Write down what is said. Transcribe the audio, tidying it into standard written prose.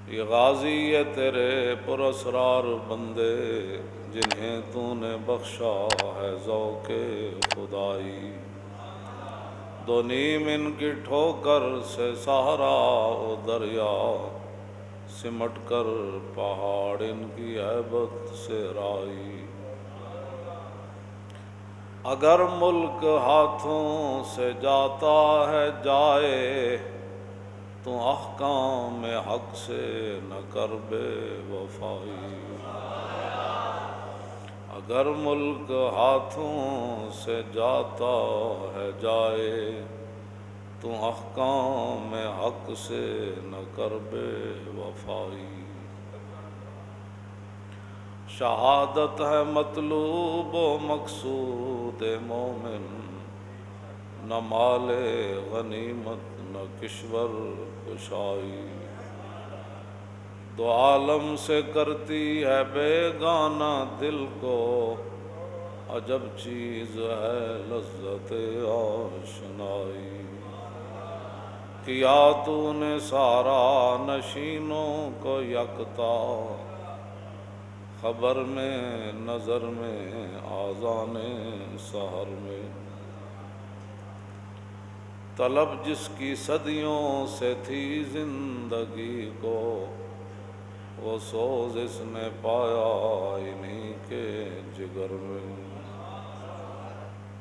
یہ غازی ہے تیرے پراسرار بندے، جنہیں تو نے بخشا ہے ذوق خدائی۔ دو نیم ان کی ٹھوکر سے سہارا او دریا، سمٹ کر پہاڑ ان کی ہیبت سے رائی۔ اگر ملک ہاتھوں سے جاتا ہے جائے، تو احکام حق سے نہ کر بے وفائی۔ اگر ملک ہاتھوں سے جاتا ہے جائے، تو احکام حق سے نہ کر بے وفائی۔ شہادت ہے مطلوب و مقصود مومن، نہ مال غنیمت نہ کشور کشائی۔ دو عالم سے کرتی ہے بیگانہ دل کو، عجب چیز ہے لذت آشنائی۔ کیا تو نے سارا نشینوں کو یکتا، خبر میں نظر میں آذان سحر میں۔ طلب جس کی صدیوں سے تھی زندگی کو، وہ سوز اس نے پایا انہی کے جگر میں۔